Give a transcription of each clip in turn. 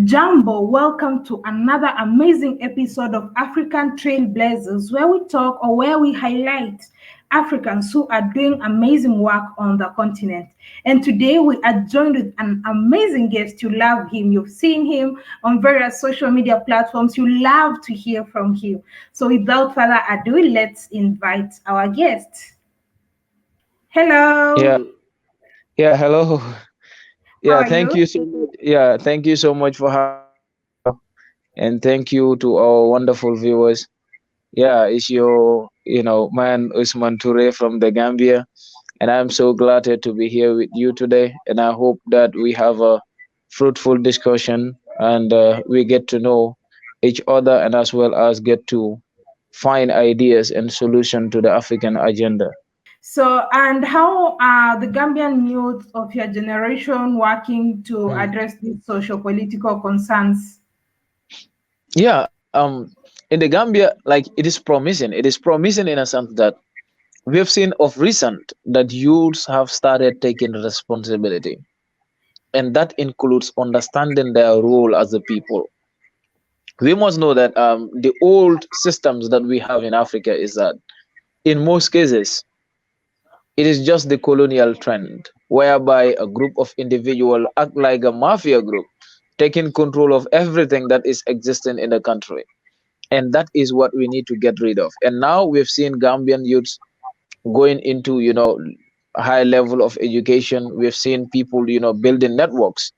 Jumbo, welcome to another amazing episode of African Trailblazers, where we talk or where we highlight Africans who are doing amazing work on the continent. And today we are joined with an amazing guest. You love him, you've seen him on various social media platforms, you love to hear from him. So, without further ado, let's invite our guest. Yeah, Hello, yeah, hello. how Yeah, are thank you? you so much. Yeah, thank you so much for having me. And thank you to our wonderful viewers. Yeah, it's your man Ousman Touray from the Gambia, and I'm so glad to be here with you today. And I hope that we have a fruitful discussion and we get to know each other and as well as get to find ideas and solution to the African agenda. So, and how are the Gambian youth of your generation working to Mm. address these socio-political concerns? Yeah, in the Gambia, like it is promising. It is promising in a sense that we have seen of recent that youths have started taking responsibility, and that includes understanding their role as a people. We must know that the old systems that we have in Africa is that in most cases it is just the colonial trend whereby a group of individuals act like a mafia group, taking control of everything that is existing in the country. And that is what we need to get rid of. And now we've seen Gambian youths going into a high level of education. We've seen people building networks.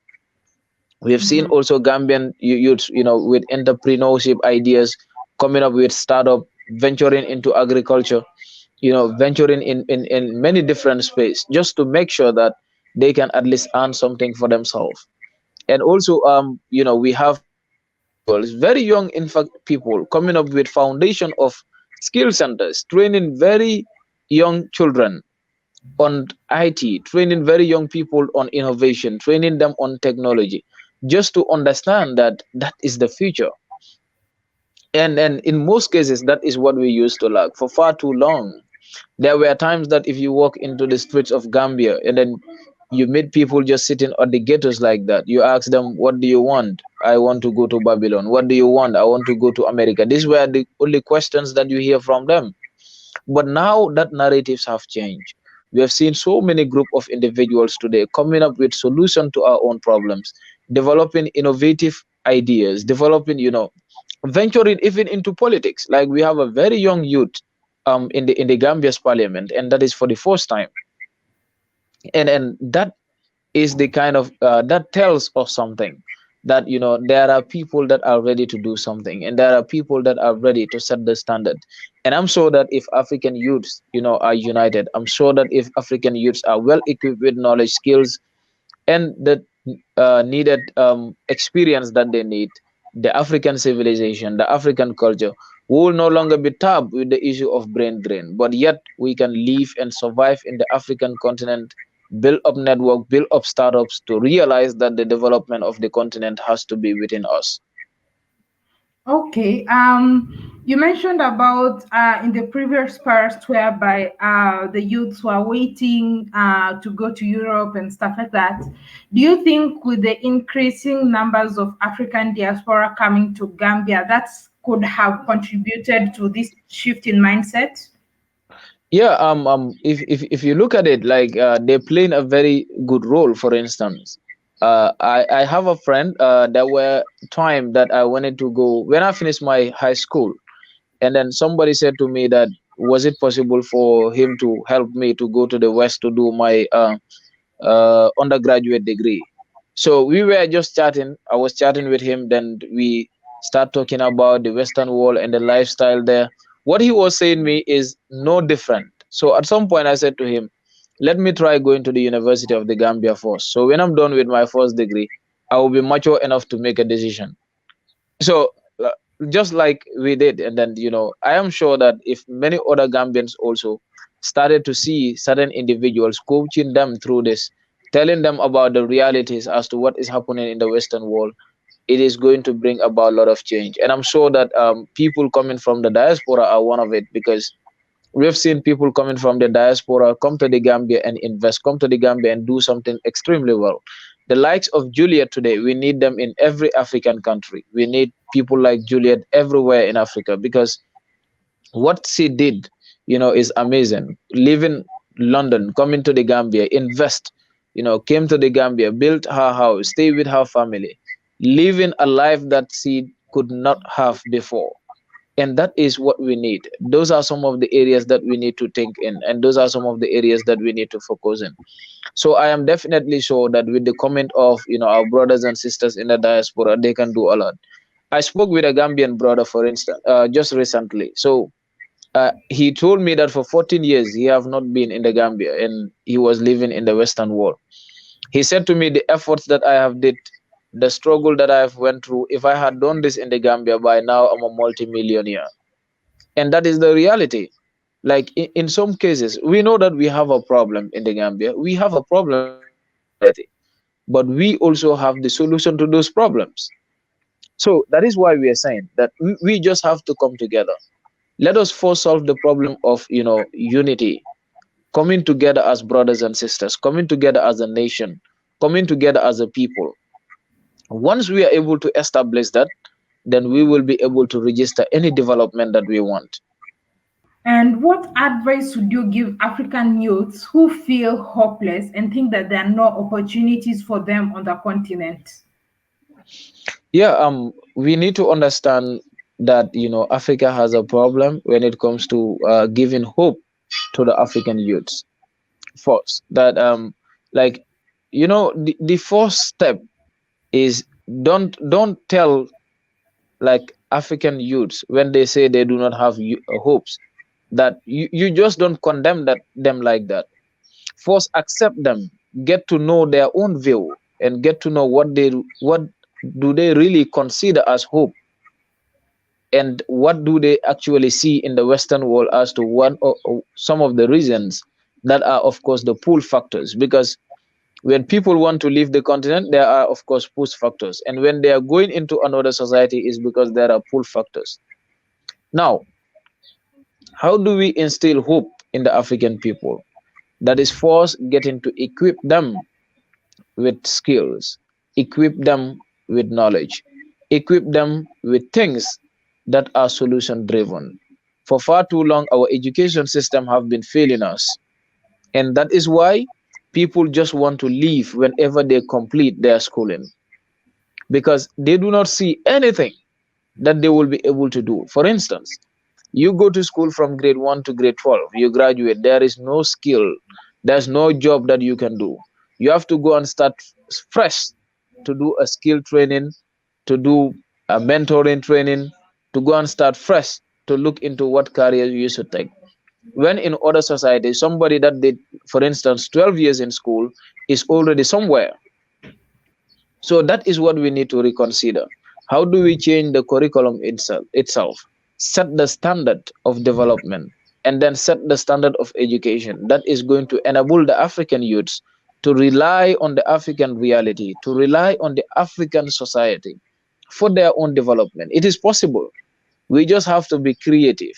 We have seen Mhm. also Gambian youths with entrepreneurship ideas, coming up with startup, venturing into agriculture, venturing in many different space just to make sure that they can at least earn something for themselves. And also we have individuals, very young in fact people coming up with foundation of skill centers, training very young children on IT, training very young people on innovation, training them on technology, just to understand that that is the future. And in most cases, that is what we used to lack for far too long. There were times that if you walk into the streets of Gambia and then you meet people just sitting at the ghettos like that, you ask them, "What do you want?" "I want to go to Babylon." "What do you want?" "I want to go to America." These were the only questions that you hear from them. But now that narratives have changed. We have seen so many group of individuals today coming up with solution to our own problems, developing innovative ideas, developing, venturing even into politics. Like we have a very young youth in the Gambia's parliament, and that is for the first time. And that is the kind of that tells us something, that there are people that are ready to do something, and there are people that are ready to set the standard. And I'm sure that if African youths are united, I'm sure that if African youths are well equipped with knowledge, skills, and the needed experience that they need, the African civilization, the African culture will no longer be tabbed with the issue of brain drain, but yet we can live and survive in the African continent, build up network, build up startups to realize that the development of the continent has to be within us. Okay. You mentioned about in the previous part whereby the youths were waiting to go to Europe and stuff like that. Do you think with the increasing numbers of African diaspora coming to Gambia, that could have contributed to this shift in mindset? Yeah, if you look at it, like they're playing a very good role. For instance, I have a friend. There were time that I wanted to go when I finished my high school, and then somebody said to me that was it possible for him to help me to go to the West to do my undergraduate degree. So we were just chatting. I was chatting with him. Then we start talking about the Western world and the lifestyle there. What he was saying me is no different. So at some point I said to him, "Let me try going to the University of the Gambia first. So when I'm done with my first degree, I will be mature enough to make a decision." So just like we did, and then I am sure that if many other Gambians also started to see certain individuals coaching them through this, telling them about the realities as to what is happening in the Western world, it is going to bring about a lot of change. And I'm sure that people coming from the diaspora are one of it, because we've seen people coming from the diaspora come to the Gambia and invest, come to the Gambia and do something extremely well. The likes of Juliet today, we need them in every African country. We need people like Juliet everywhere in Africa, because what she did, is amazing. Living London, coming to the Gambia, invest, came to the Gambia, built her house, stay with her family, living a life that she could not have before. And that is what we need. Those are some of the areas that we need to think in, and those are some of the areas that we need to focus in. So I am definitely sure that with the comment of our brothers and sisters in the diaspora, they can do a lot. I spoke with a Gambian brother, for instance, just recently. So he told me that for 14 years he have not been in the Gambia, and he was living in the Western world. He said to me, the efforts that I have did, the struggle that I have went through, if I had done this in the Gambia, by now I'm a multimillionaire. And that is the reality. Like in some cases, we know that we have a problem in the Gambia. We have a problem in our society, but we also have the solution to those problems. So that is why we are saying that we just have to come together. Let us first solve the problem of unity, coming together as brothers and sisters, coming together as a nation, coming together as a people. Once we are able to establish that, then we will be able to register any development that we want. And what advice would you give African youths who feel hopeless and think that there are no opportunities for them on the continent? Yeah, we need to understand that Africa has a problem when it comes to giving hope to the African youths. First, that like the first step is, don't tell like African youths when they say they do not have hopes, that you just don't condemn them like that. First, accept them, get to know their own view, and get to know what do they really consider as hope, and what do they actually see in the Western world as to one or some of the reasons that are, of course, the pull factors. Because when people want to leave the continent, there are, of course, push factors, and when they are going into another society, is because there are pull factors. Now, how do we instill hope in the African people? That is first getting to equip them with skills, equip them with knowledge, equip them with things that are solution driven. For far too long, our education system have been failing us, and that is why people just want to leave whenever they complete their schooling, because they do not see anything that they will be able to do. For instance, you go to school from grade 1 to grade 12, you graduate, there is no skill, there's no job that you can do. You have to go and start fresh to do a skill training, to do a mentoring training, to go and start fresh to look into what career you should take. When in other societies, somebody that did, for instance, 12 years in school is already somewhere. So that is what we need to reconsider. How do we change the curriculum itself, set the standard of development, and then set the standard of education that is going to enable the African youths to rely on the African reality, to rely on the African society for their own development? It is possible. We just have to be creative.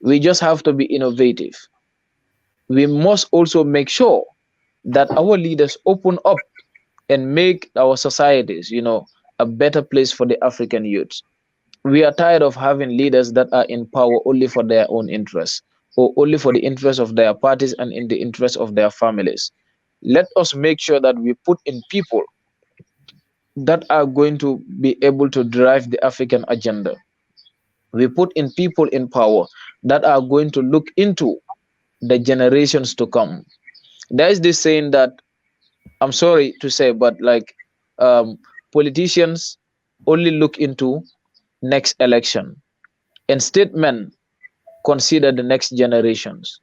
We just have to be innovative. We must also make sure that our leaders open up and make our societies, a better place for the African youths. We are tired of having leaders that are in power only for their own interests, or only for the interests of their parties and in the interests of their families. Let us make sure that we put in people that are going to be able to drive the African agenda. We put in people in power that are going to look into the generations to come. There is this saying that, I'm sorry to say, but like um, politicians only look into next election, and statesmen consider the next generations.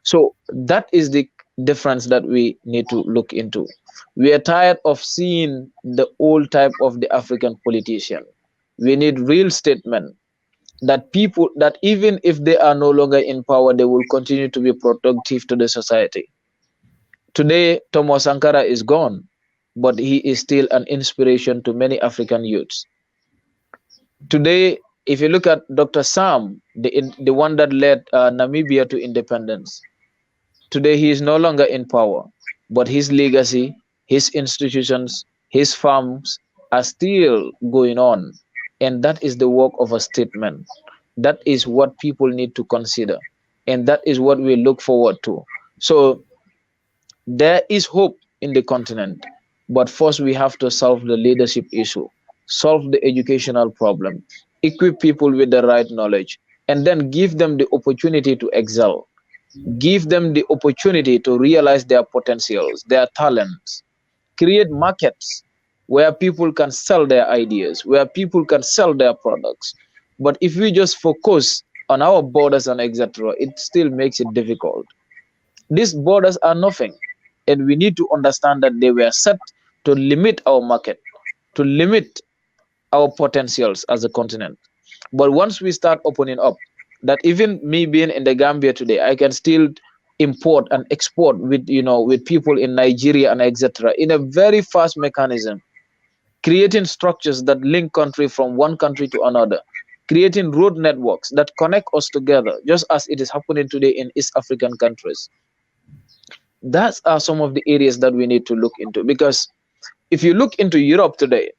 So that is the difference that we need to look into. We are tired of seeing the old type of the African politician. We need real statesmen, that people that even if they are no longer in power, they will continue to be productive to the society. Today, Thomas Sankara is gone, but he is still an inspiration to many African youths. Today, if you look at Dr. Sam, the one that led Namibia to independence, today he is no longer in power, but his legacy his institutions, his farms are still going on. And that is the work of a statesman. That is what people need to consider. And that is what we look forward to. So there is hope in the continent. But first, we have to solve the leadership issue, solve the educational problem, equip people with the right knowledge, and then give them the opportunity to excel, give them the opportunity to realize their potentials, their talents, create markets where people can sell their ideas, where people can sell their products. But if we just focus on our borders and etc., it still makes it difficult. These borders are nothing, and we need to understand that they were set to limit our market, to limit our potentials as a continent. But once we start opening up, that even me being in the Gambia today, I can still import and export with with people in Nigeria and etc. in a very fast mechanism, creating structures that link country from one country to another, creating road networks that connect us together, just as it is happening today in East African countries. That are some of the areas that we need to look into, because if you look into Europe today,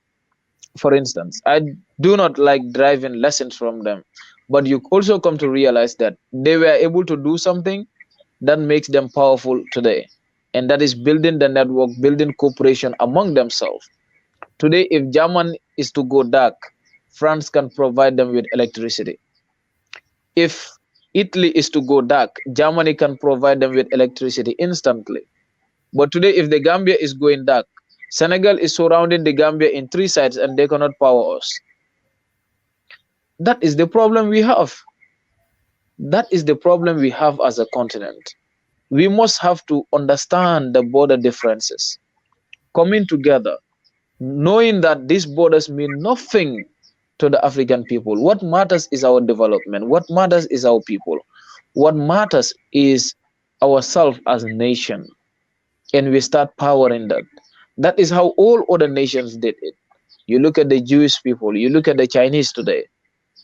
for instance, I do not like driving lessons from them, but you also come to realize that they were able to do something that makes them powerful today, and that is building the network, building cooperation among themselves. Today, if German is to go dark, France can provide them with electricity. If Italy is to go dark, Germany can provide them with electricity instantly. But today, if the Gambia is going dark, Senegal is surrounding the Gambia in three sides and they cannot power us. That is the problem we have. That is the problem we have as a continent. We must have to understand the border differences, coming together, knowing that these borders mean nothing to the African people. What matters is our development. What matters is our people. What matters is ourselves as a nation. And we start powering that. That is how all other nations did it. You look at the Jewish people, you look at the Chinese today.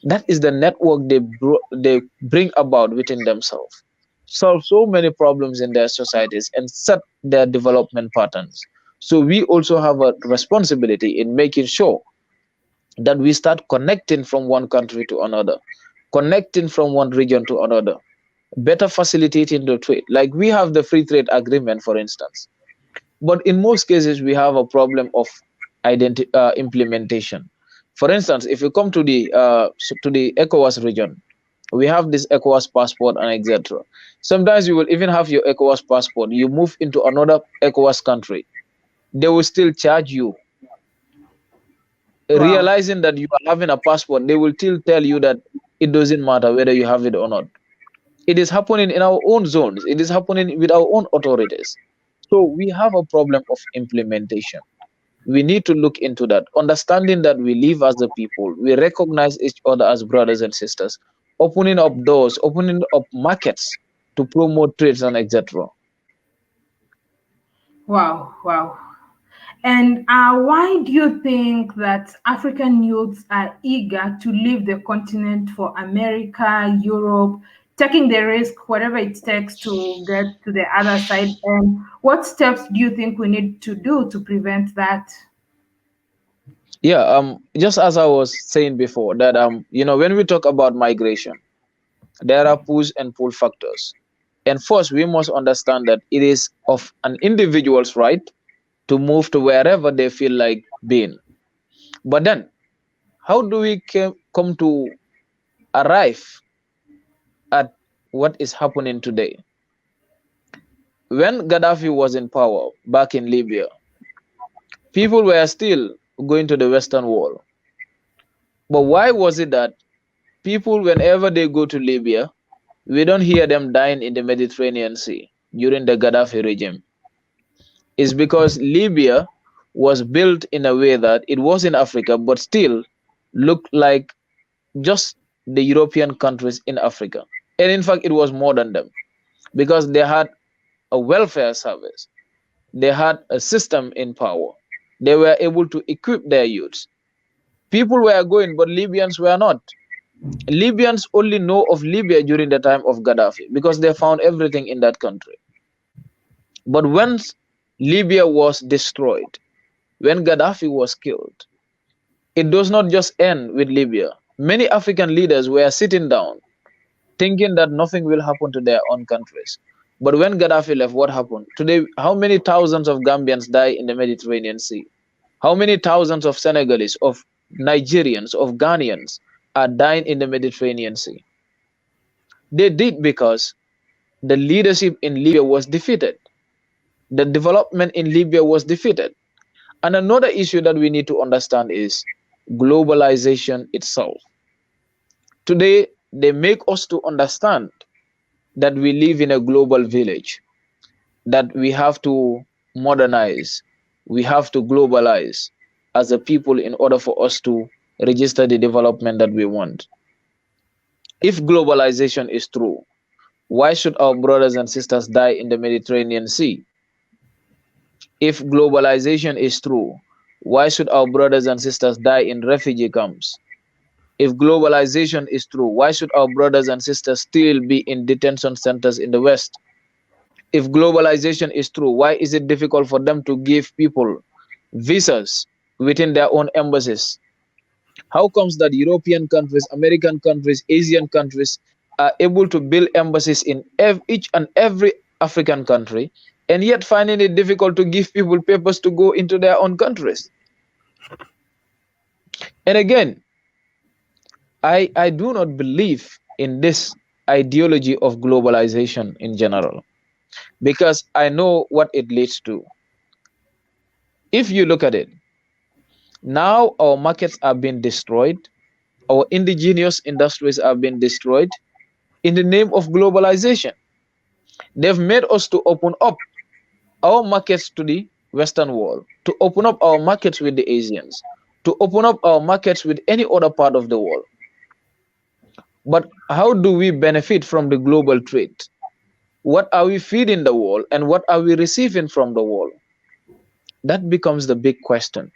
That is the network they bring about within themselves, solve so many problems in their societies, and set their development patterns. So we also have a responsibility in making sure that we start connecting from one country to another, connecting from one region to another, better facilitating the trade. Like we have the free trade agreement, for instance, but in most cases we have a problem of implementation. For instance, if you come to the ECOWAS region, we have this ECOWAS passport and etc. Sometimes you will even have your ECOWAS passport. You move into another ECOWAS country, they will still charge you. Wow. Realizing that you are having a passport, they will still tell you that it doesn't matter whether you have it or not. It is happening in our own zones. It is happening with our own authorities. So we have a problem of implementation. We need to look into that, understanding that we live as a people, we recognize each other as brothers and sisters, opening up doors, opening up markets to promote trades and etc. Wow, wow. And why do you think that African youths are eager to leave the continent for America, Europe, taking the risk, whatever it takes to get to the other side? And what steps do you think we need to do to prevent that? Yeah, just as I was saying before, that when we talk about migration, there are push and pull factors. And first, we must understand that it is of an individual's right to move to wherever they feel like being. But then, how do we come to arrive at what is happening today? When Gaddafi was in power back in Libya, people were still going to the Western Wall. But why was it that people, whenever they go to Libya, we don't hear them dying in the Mediterranean Sea during the Gaddafi regime? It's because Libya was built in a way that it was in Africa, but still looked like just the European countries in Africa. And in fact, it was more than them, because they had a welfare service, they had a system in power, they were able to equip their youths. People were going, but Libyans were not. Libyans only know of Libya during the time of Gaddafi because they found everything in that country. But once Libya was destroyed when Gaddafi was killed. It does not just end with Libya. Many African leaders were sitting down thinking that nothing will happen to their own countries. But when Gaddafi left, what happened? Today, how many thousands of Gambians die in the Mediterranean Sea? How many thousands of Senegalese, of Nigerians, of Ghanaians are dying in the Mediterranean Sea? They did because the leadership in Libya was defeated. The development in Libya was defeated. And another issue that we need to understand is globalization itself. Today, they make us to understand that we live in a global village, that we have to modernize, we have to globalize as a people in order for us to register the development that we want. If globalization is true, why should our brothers and sisters die in the Mediterranean Sea? If globalization is true, why should our brothers and sisters die in refugee camps? If globalization is true, why should our brothers and sisters still be in detention centers in the West? If globalization is true, why is it difficult for them to give people visas within their own embassies? How comes that European countries, American countries, Asian countries are able to build embassies in each and every African country, and yet finding it difficult to give people papers to go into their own countries? And again, I do not believe in this ideology of globalization in general, because I know what it leads to. If you look at it, now our markets are being destroyed, our indigenous industries are being destroyed in the name of globalization. They've made us to open up our markets to the Western world, to open up our markets with the Asians, to open up our markets with any other part of the world. But how do we benefit from the global trade? What are we feeding the world and what are we receiving from the world? That becomes the big question.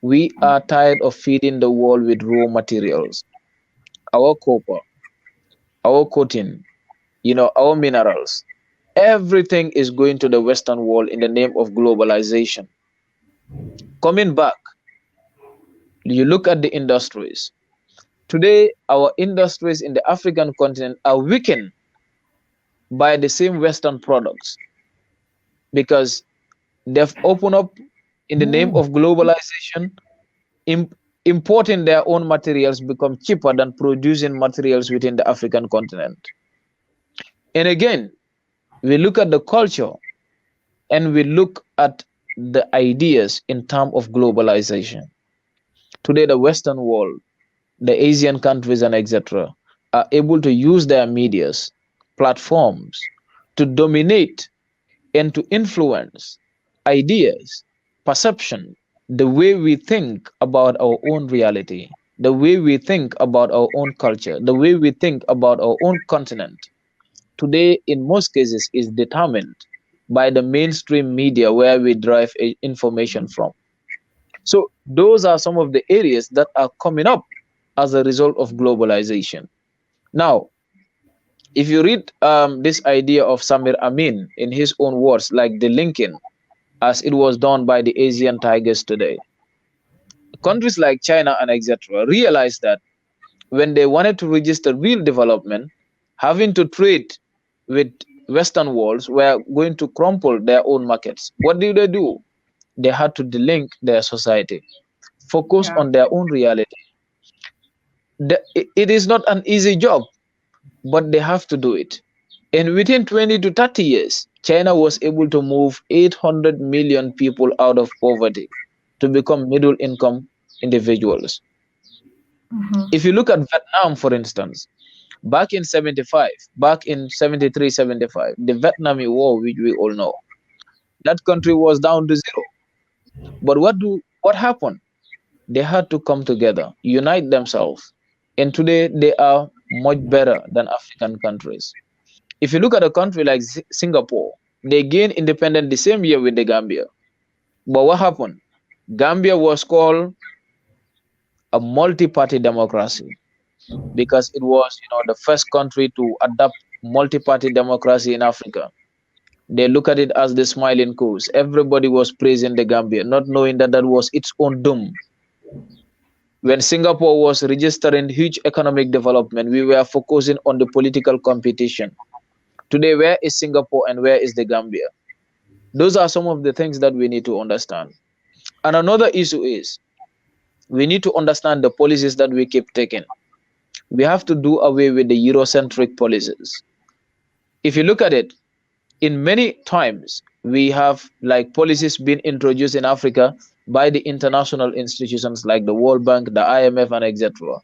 We are tired of feeding the world with raw materials, our copper, our cotton, our minerals. Everything is going to the Western world in the name of globalization. Coming back, you look at the industries. Today, our industries in the African continent are weakened by the same Western products because they've opened up in the name of globalization. Importing their own materials become cheaper than producing materials within the African continent. And again, we look at the culture and we look at the ideas in terms of globalization. Today, the Western world, the Asian countries and etc. are able to use their medias, platforms to dominate and to influence ideas, perception, the way we think about our own reality, the way we think about our own culture, the way we think about our own continent, today in most cases is determined by the mainstream media where we derive information from. So those are some of the areas that are coming up as a result of globalization. Now, if you read this idea of Samir Amin in his own words, like the linking as it was done by the Asian tigers today, countries like China and etc. realized that when they wanted to register real development, having to trade with Western worlds were going to crumple their own markets. What did they do? They had to delink their society, focus Yeah. on their own reality. It is not an easy job, but they have to do it. And within 20 to 30 years, China was able to move 800 million people out of poverty to become middle income individuals. If you look at Vietnam, for instance, back in 75, back in 73, 75, the Vietnamese War, which we all know, that country was down to zero. But what happened? They had to come together, unite themselves. And today they are much better than African countries. If you look at a country like Singapore, they gained independence the same year with the Gambia. But what happened? Gambia was called a multi-party democracy because it was, the first country to adopt multi-party democracy in Africa. They look at it as the smiling coast. Everybody was praising the Gambia, not knowing that that was its own doom. When Singapore was registering huge economic development, we were focusing on the political competition. Today, where is Singapore and where is the Gambia? Those are some of the things that we need to understand. And another issue is we need to understand the policies that we keep taking. We have to do away with the Eurocentric policies. If you look at it, in many times we have like policies being introduced in Africa by the international institutions like the World Bank, the IMF, and etc.,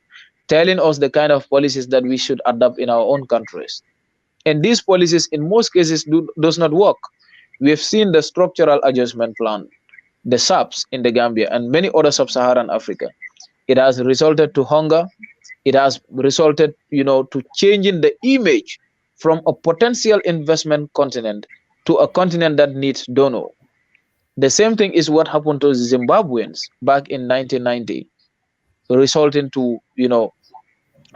telling us the kind of policies that we should adopt in our own countries. And these policies, in most cases, does not work. We have seen the structural adjustment plan, the SAPs in the Gambia and many other sub-Saharan Africa. It has resulted to hunger. It has resulted, to changing the image from a potential investment continent to a continent that needs donor. The same thing is what happened to Zimbabweans back in 1990, resulting to,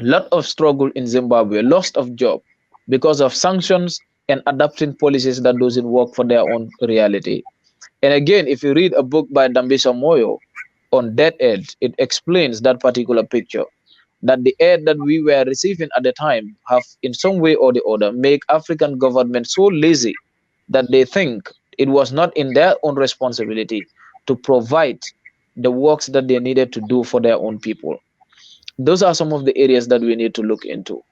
lot of struggle in Zimbabwe, loss of job because of sanctions and adopting policies that doesn't work for their own reality. And again, if you read a book by Dambisa Moyo on debt aid, it explains that particular picture, that the aid that we were receiving at the time have in some way or the other make African governments so lazy that they think it was not in their own responsibility to provide the works that they needed to do for their own people. Those are some of the areas that we need to look into.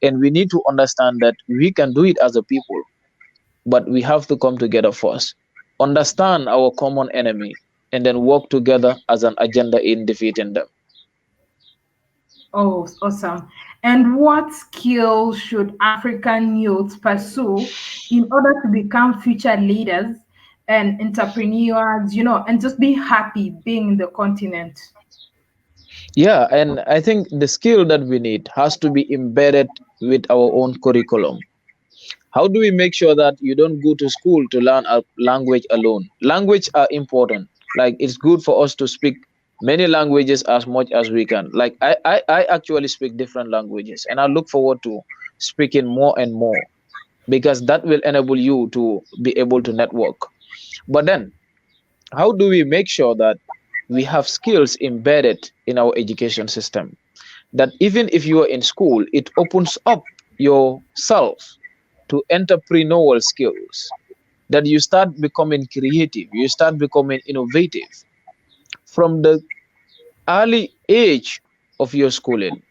And we need to understand that we can do it as a people, but we have to come together first, understand our common enemy, and then work together as an agenda in defeating them. Oh, awesome. And what skills should African youth pursue in order to become future leaders and entrepreneurs, and just be happy being in the continent? Yeah, and I think the skill that we need has to be embedded with our own curriculum. How do we make sure that you don't go to school to learn a language alone? Language are important. Like it's good for us to speak many languages as much as we can. Like I actually speak different languages and I look forward to speaking more and more because that will enable you to be able to network. But then how do we make sure that we have skills embedded in our education system? That even if you are in school, it opens up yourself to entrepreneurial skills, that you start becoming creative, you start becoming innovative from the early age of your schooling.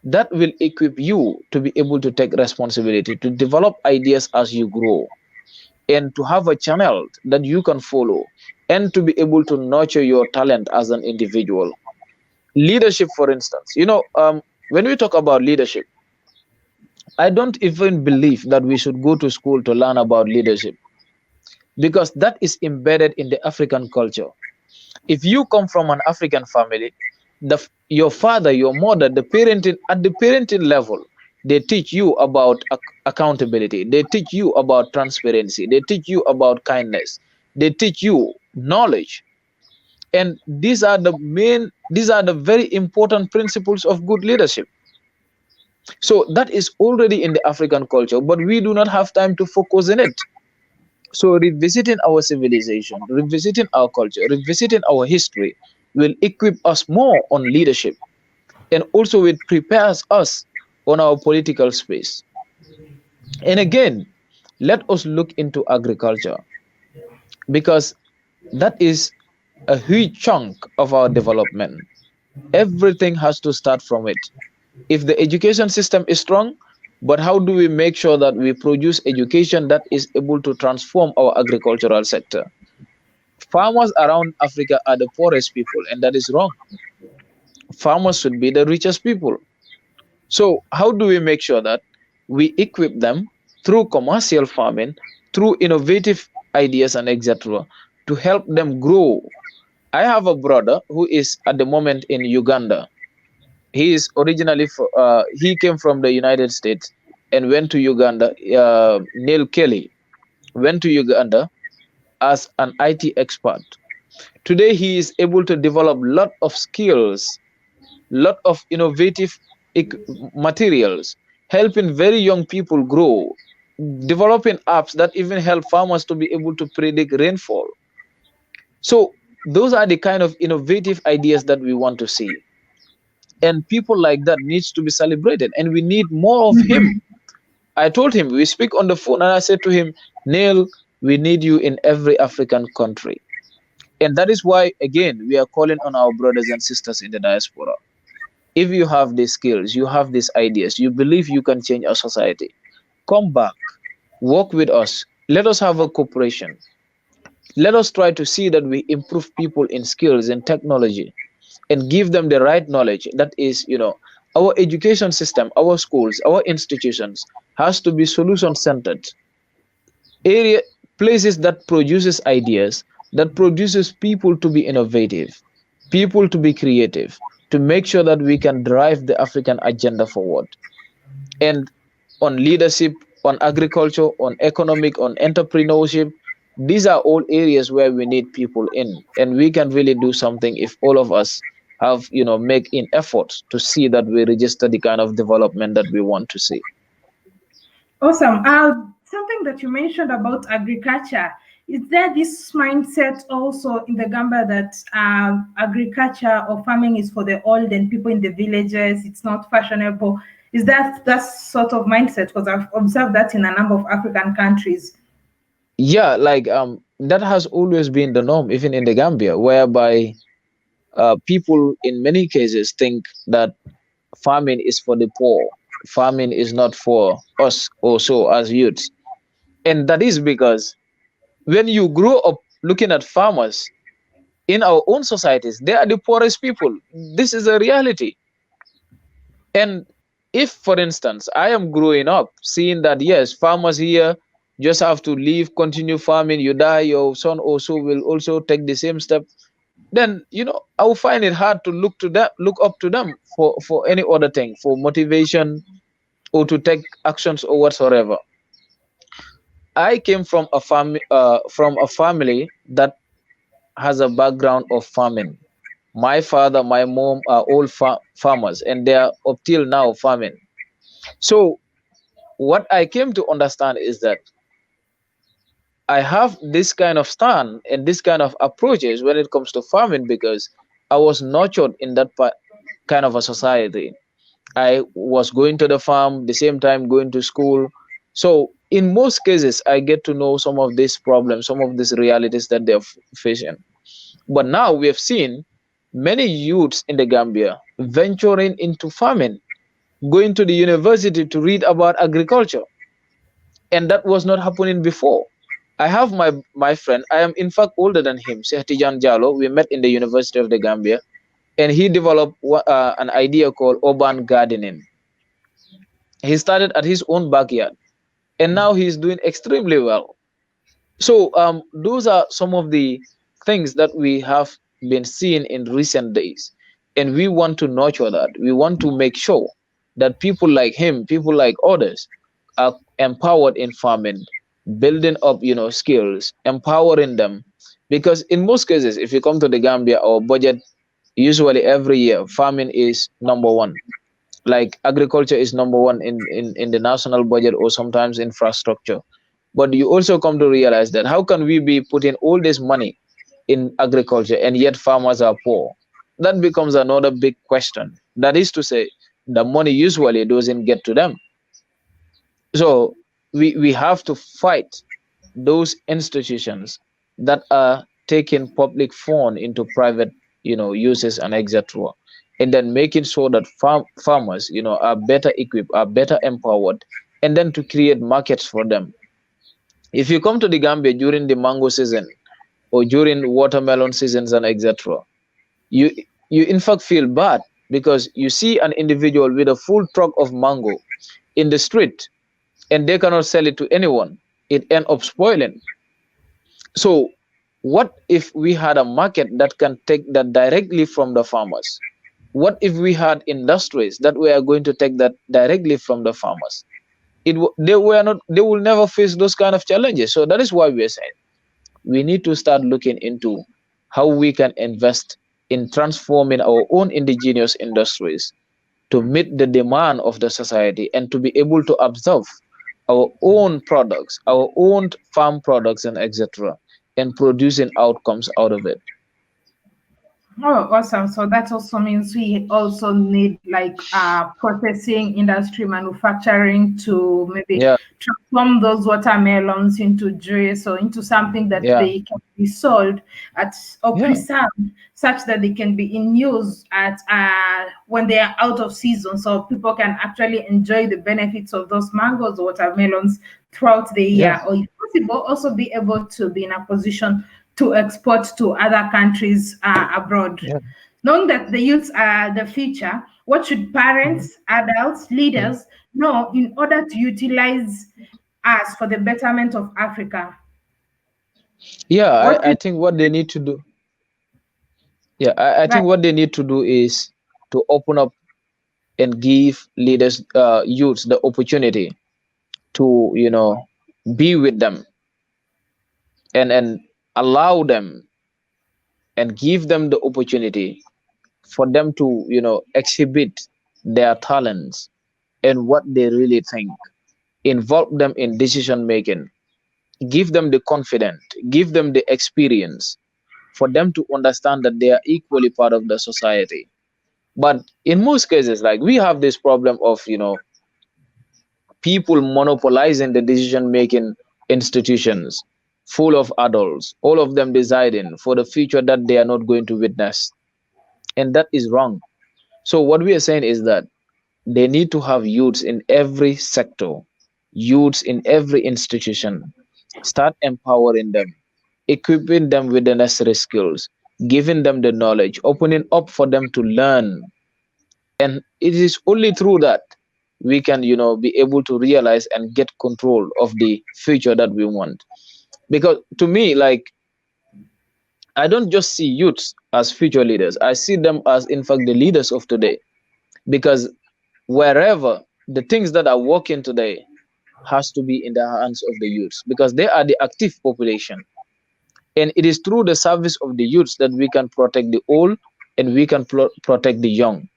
That will equip you to be able to take responsibility, to develop ideas as you grow, and to have a channel that you can follow, and to be able to nurture your talent as an individual. Leadership, for instance, when we talk about leadership, I don't even believe that we should go to school to learn about leadership because that is embedded in the African culture. If you come from an African family, your father, your mother, the parenting at the parenting level, they teach you about accountability. They teach you about transparency. They teach you about kindness. They teach you knowledge. And these are the very important principles of good leadership. So that is already in the African culture, but we do not have time to focus in it. So revisiting our civilization, revisiting our culture, revisiting our history will equip us more on leadership, and also it prepares us on our political space. And again, let us look into agriculture because that is a huge chunk of our development. Everything has to start from it. If the education system is strong, but how do we make sure that we produce education that is able to transform our agricultural sector? Farmers around Africa are the poorest people, and that is wrong. Farmers should be the richest people. So, how do we make sure that we equip them through commercial farming, through innovative ideas and etc., to help them grow? I have a brother who is at the moment in Uganda. He is originally he came from the United States and went to Uganda. Neil Kelly went to Uganda as an IT expert. Today he is able to develop lot of skills, lot of innovative materials, helping very young people grow. developing apps that even help farmers to be able to predict rainfall. So those are the kind of innovative ideas that we want to see. And people like that needs to be celebrated, and we need more of him. I told him, we speak on the phone, and I said to him, Neil, we need you in every African country. And that is why, again, we are calling on our brothers and sisters in the diaspora. If you have these skills, you have these ideas, you believe you can change our society, come back, work with us. Let us have a cooperation. Let us try to see that we improve people in skills and technology and give them the right knowledge. That is, our education system, our schools, our institutions has to be solution centered. Area Places that produces ideas, that produces people to be innovative, people to be creative, to make sure that we can drive the African agenda forward. And on leadership, on agriculture, on economic, on entrepreneurship, these are all areas where we need people in, and we can really do something if all of us have, make in efforts to see that we register the kind of development that we want to see. Awesome. Something that you mentioned about agriculture, is there this mindset also in the Gambia that agriculture or farming is for the old and people in the villages, it's not fashionable? Is that sort of mindset? Because I've observed that in a number of African countries. Yeah, like that has always been the norm, even in the Gambia, whereby people in many cases think that farming is for the poor. Farming is not for us also as youths. And that is because when you grow up looking at farmers in our own societies, they are the poorest people. This is a reality. And if, for instance, I am growing up seeing that, yes, farmers here just have to leave, continue farming, you die, your son also will also take the same step, then I will find it hard to look up to them for any other thing, for motivation or to take actions or whatsoever. I came from a family that has a background of farming. My father, my mom are all farmers, and they are up till now farming. So what I came to understand is that I have this kind of stand and this kind of approaches when it comes to farming because I was nurtured in that kind of a society. I was going to the farm, the same time going to school. So in most cases, I get to know some of these problems, some of these realities that they're facing. But now we have seen many youths in the Gambia venturing into farming, going to the university to read about agriculture. And that was not happening before. I have my friend, I am in fact older than him, Sehtijan Jalo. We met in the University of the Gambia, and he developed an idea called urban gardening. He started at his own backyard, and now he's doing extremely well. So those are some of the things that we have been seeing in recent days, and we want to nurture that. We want to make sure that people like him, people like others, are empowered in farming, building up, skills, empowering them. Because in most cases, if you come to the Gambia, our budget usually every year, farming is number one. Like agriculture is number one in the national budget, or sometimes infrastructure. But you also come to realize that how can we be putting all this money in agriculture and yet farmers are poor? That becomes another big question. That is to say, the money usually doesn't get to them. So we have to fight those institutions that are taking public fund into private, uses and etc. And then making sure that farmers, are better equipped, are better empowered, and then to create markets for them. If you come to the Gambia during the mango season or during watermelon seasons and etc., you you in fact feel bad because you see an individual with a full truck of mango in the street and they cannot sell it to anyone. It ends up spoiling. So what if we had a market that can take that directly from the farmers? What if we had industries that were going to take that directly from the farmers? They will never face those kind of challenges. So that is why we are saying we need to start looking into how we can invest in transforming our own indigenous industries to meet the demand of the society and to be able to absorb our own products, our own farm products, and etc., and producing outcomes out of it. Oh, awesome. So that also means we also need like processing industry, manufacturing to maybe Yeah, transform those watermelons into juice or into something that yeah, they can be sold at or yeah, preserved such that they can be in use at when they are out of season, so people can actually enjoy the benefits of those mangoes or watermelons throughout the yeah, year, or if possible, also be able to be in a position to export to other countries abroad. yeah. Knowing that the youths are the future, what should Mhm. parents, adults, Mhm. leaders know in order to utilize us for the betterment of Africa? Yeah, What I is think what they need to do. Yeah, I right? think what they need to do is to open up and give leaders, youths, the opportunity to, be with them, and allow them and give them the opportunity for them to, exhibit their talents and what they really think. Involve them in decision making. Give them the confidence. Give them the experience for them to understand that they are equally part of the society. But in most cases, like we have this problem of, people monopolizing the decision making institutions full of adults, all of them deciding for the future that they are not going to witness. And that is wrong. So, what we are saying is that they need to have youths in every sector, youths in every institution. Start empowering them, equipping them with the necessary skills, giving them the knowledge, opening up for them to learn. And it is only through that we can, be able to realize and get control of the future that we want. Because to me, like, I don't just see youths as future leaders, I see them as, in fact, the leaders of today. Because wherever the things that are working today has to be in the hands of the youths, because they are the active population. And it is through the service of the youths that we can protect the old and we can protect the young.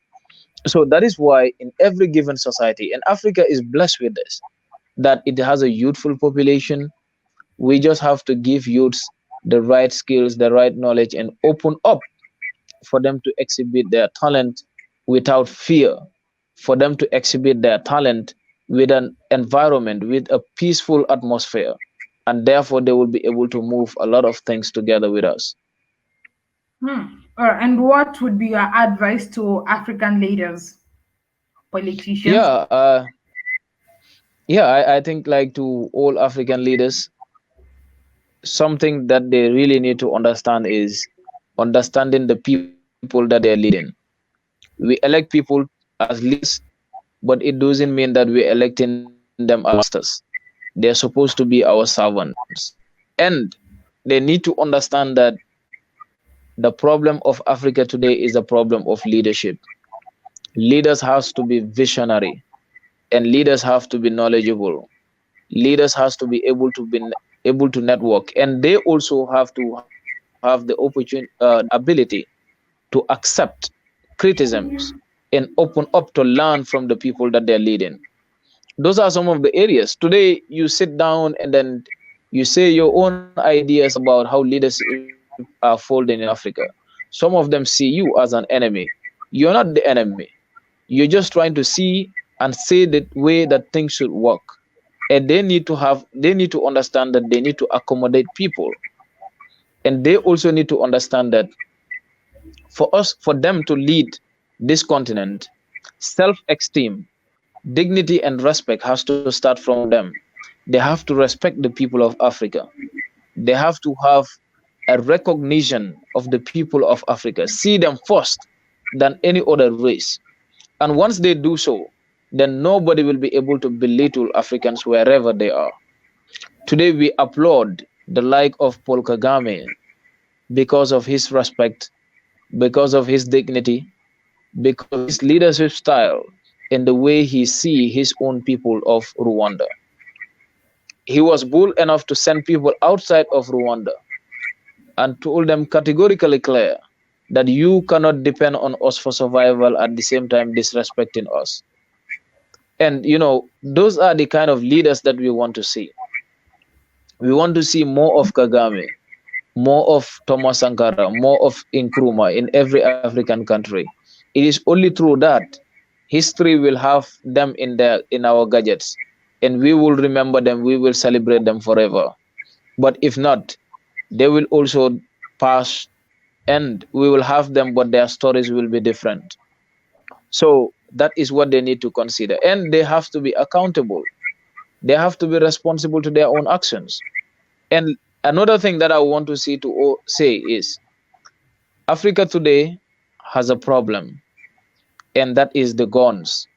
So that is why in every given society, and Africa is blessed with this, that it has a youthful population. We just have to give youths the right skills, the right knowledge, and open up for them to exhibit their talent without fear, for them to exhibit their talent with an environment, with a peaceful atmosphere. And therefore, they will be able to move a lot of things together with us. And what would be your advice to African leaders, politicians? Yeah, yeah, I think, like, to all African leaders, something that they really need to understand is understanding the people that they are leading. We elect people as leaders, but it doesn't mean that we're electing them as masters. They're supposed to be our servants. And they need to understand that the problem of Africa today is a problem of leadership. Leaders have to be visionary, and leaders have to be knowledgeable. Leaders has to be able to network, and they also have to have the opportunity, the ability to accept criticisms and open up to learn from the people that they're leading. Those are some of the areas. Today, you sit down and then you say your own ideas about how leadership are folding in Africa. Some of them see you as an enemy. You're not the enemy. You're just trying to see and say the way that things should work. And they need to understand that they need to accommodate people. And they also need to understand that for them to lead this continent, self-esteem, dignity, and respect has to start from them. They have to respect the people of Africa. They have to have a recognition of the people of Africa, see them first than any other race. And once they do so, then nobody will be able to belittle Africans wherever they are. Today, we applaud the like of Paul Kagame because of his respect, because of his dignity, because of his leadership style, and the way he see his own people of Rwanda. He was bold enough to send people outside of Rwanda and told them categorically clear that you cannot depend on us for survival at the same time disrespecting us. And those are the kind of leaders that we want to see. We want to see more of Kagame, more of Thomas Sankara, more of Nkrumah in every African country. It is only through that history will have them in our gadgets, and we will remember them, we will celebrate them forever. But if not, they will also pass, and we will have them, but their stories will be different. So that is what they need to consider, and they have to be accountable. They have to be responsible to their own actions. And another thing that I want to see to say is Africa today has a problem, and that is the guns.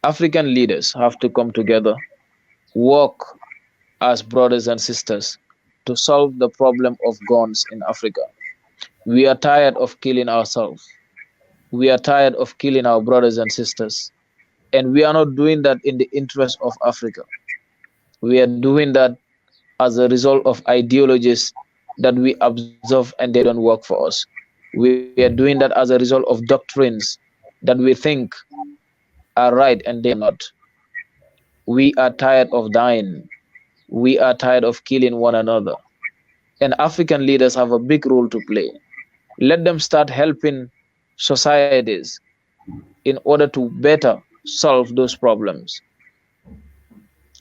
African leaders have to come together, work as brothers and sisters to solve the problem of guns in Africa. We are tired of killing ourselves. We are tired of killing our brothers and sisters. And we are not doing that in the interest of Africa. We are doing that as a result of ideologies that we observe and they don't work for us. We are doing that as a result of doctrines that we think are right and they are not. We are tired of dying. We are tired of killing one another. And African leaders have a big role to play. Let them start helping societies in order to better solve those problems.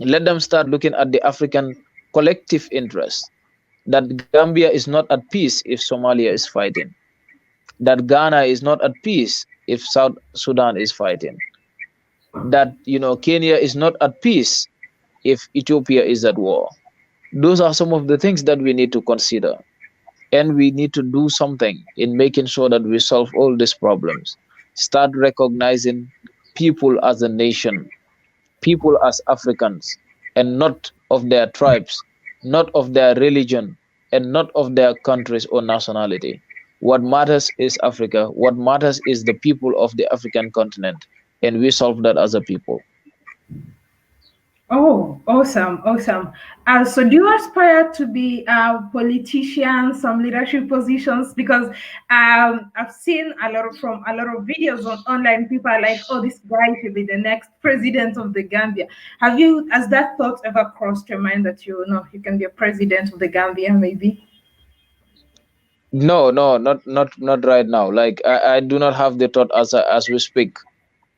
Let them start looking at the African collective interest, that Gambia is not at peace if Somalia is fighting, that Ghana is not at peace if South Sudan is fighting, that Kenya is not at peace if Ethiopia is at war. Those are some of the things that we need to consider, and we need to do something in making sure that we solve all these problems. Start recognizing people as a nation, people as Africans, and not of their tribes, not of their religion, and not of their countries or nationality. What matters is Africa. What matters is the people of the African continent, and we solve that as a people. Oh, awesome, awesome. So do you aspire to be a politician, some leadership positions? Because I've seen a lot of videos on online. People are like, "Oh, this guy should be the next president of the Gambia." Has that thought ever crossed your mind that you can be a president of the Gambia, maybe? No, no, not right now. Like I do not have the thought as we speak.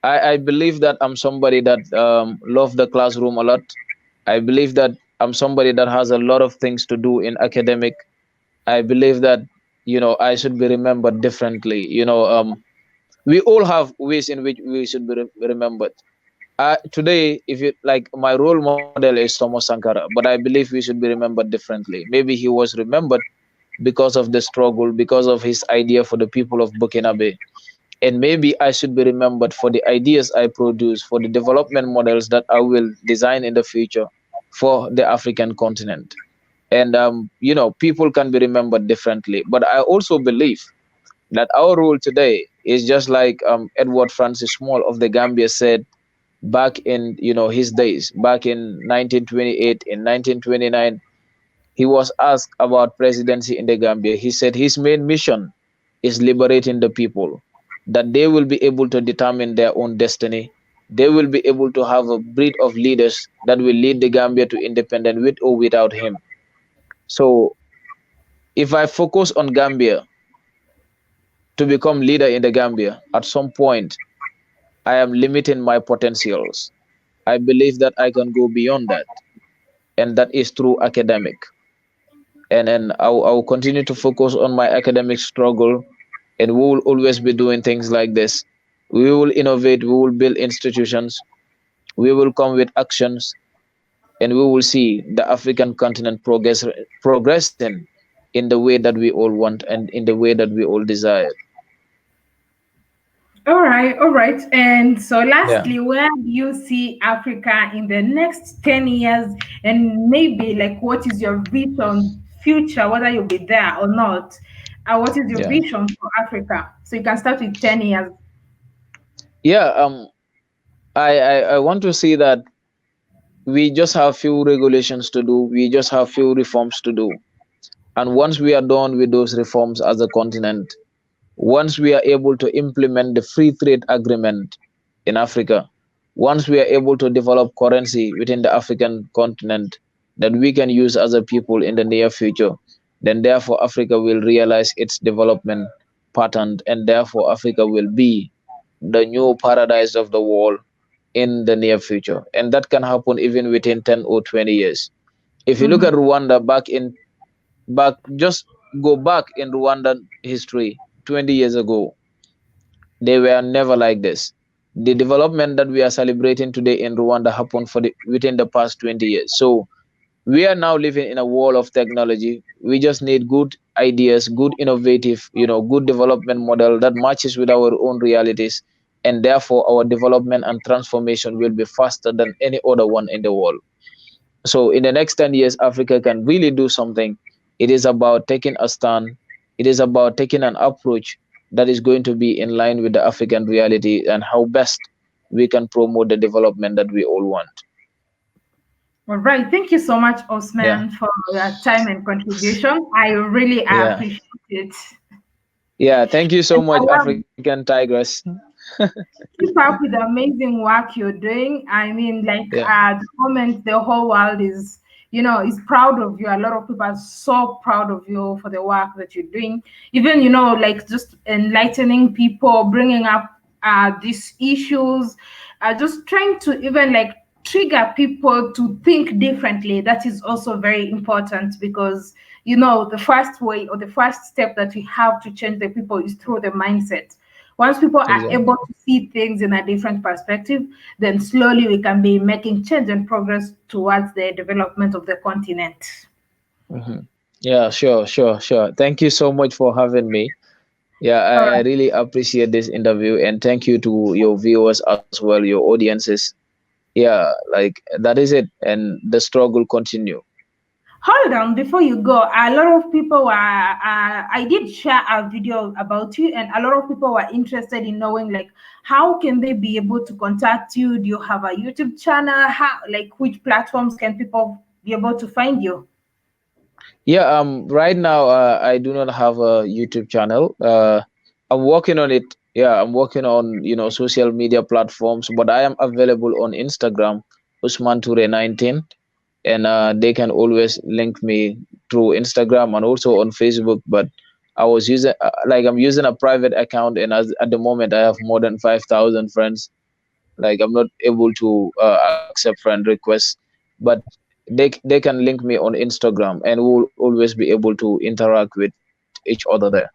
I believe that I'm somebody that love the classroom a lot. I believe that I'm somebody that has a lot of things to do in academic. I believe that I should be remembered differently. We all have ways in which we should be remembered. Today, if you like, my role model is Thomas Sankara, but I believe we should be remembered differently. Maybe he was remembered because of the struggle, because of his idea for the people of Burkina. And maybe I should be remembered for the ideas I produce, for the development models that I will design in the future for the African continent. And people can be remembered differently. But I also believe that our role today is just like Edward Francis Small of the Gambia said back in his days, back in 1928, in 1929. He was asked about presidency in the Gambia. He said his main mission is liberating the people, that they will be able to determine their own destiny. They will be able to have a breed of leaders that will lead the Gambia to independence with or without him. So if I focus on Gambia to become leader in the Gambia, at some point I am limiting my potentials. I believe that I can go beyond that, and that is through academic. And I'll continue to focus on my academic struggle, and we will always be doing things like this. We will innovate, we will build institutions, we will come with actions, and we will see the African continent progressing in the way that we all want and in the way that we all desire. All right, all right. And so, Yeah, lastly, where do you see Africa in the next 10 years? And maybe, like, what is your vision, future, whether you'll be there or not? What is your yeah, vision for Africa? So, you can start with 10 years. yeah. I want to see that we just have few regulations to do. We just have few reforms to do. And once we are done with those reforms as a continent, once we are able to implement the free trade agreement, in Africa. Once we are able to develop currency within the African continent that we can use as a people in the near future, then therefore Africa will realize its development pattern, and therefore Africa will be the new paradise of the world in the near future. And that can happen even within 10 or 20 years. If you look Mhm. at Rwanda just go back in Rwandan history 20 years ago, they were never like this. The development that we are celebrating today in Rwanda happened within the past 20 years. So we are now living in a world of technology. We just need good ideas, good innovative, good development model that matches with our own realities, and therefore our development and transformation will be faster than any other one in the world. So in the next 10 years, Africa can really do something. It is about taking a stand. It is about taking an approach that is going to be in line with the African reality and how best we can promote the development that we all want. All right. Thank you so much, Yeah, Osman, for your time and contribution. I really yeah, appreciate it. yeah. Thank you so And much, I want African Tigress. keep up with the amazing work you're doing. I mean, like Yeah, at the moment, the whole world is proud of you. A lot of people are so proud of you for the work that you're doing. Even, like just enlightening people, bringing up these issues, just trying to even like trigger people to think differently. That is also very important because, the first way or the first step that we have to change the people is through the mindset. Once people are able exactly. to see things in a different perspective, then slowly we can be making change and progress towards the development of the continent. Hmm. Yeah, sure, sure, sure. Thank you so much for having me. Yeah, All I right. really appreciate this interview, and thank you to your viewers as well, your audiences. Yeah, like that is it, and the struggle continue. Hold on, before you go, a lot of people were, I did share a video about you, and a lot of people were interested in knowing, like, how can they be able to contact you? Do you have a YouTube channel? How, like, which platforms can people be able to find you? Yeah, right now I do not have a YouTube channel. I'm working on it. Yeah, I'm working on social media platforms, but I am available on Instagram, Ousman Touray 19, and they can always link me through Instagram and also on Facebook. But I was using like I'm using a private account, and at the moment I have more than 5,000 friends. Like I'm not able to accept friend requests, but they can link me on Instagram, and we'll always be able to interact with each other there.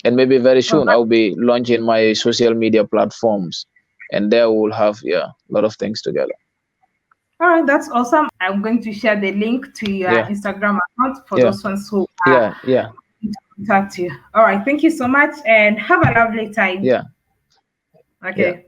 And maybe very soon I'll be launching my social media platforms, and there we'll have, yeah, a lot of things together. All right, that's awesome. I'm going to share the link to your Yeah, Instagram account for yeah, those ones who are yeah, yeah, to contact you. All right, thank you so much and have a lovely time. yeah, yeah. Okay.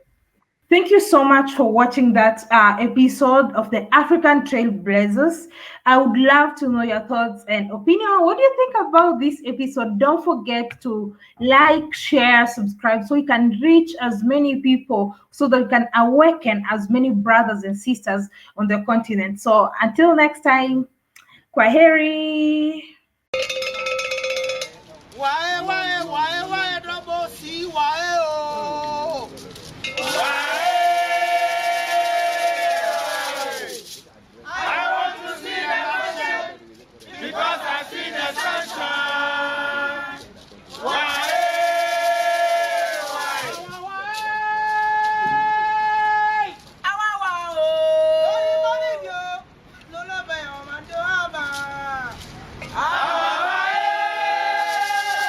Thank you so much for watching that episode of the African Trailblazers. I would love to know your thoughts and opinion. What do you think about this episode? Don't forget to like, share, subscribe so we can reach as many people so that we can awaken as many brothers and sisters on the continent. So until next time, Kwaheri.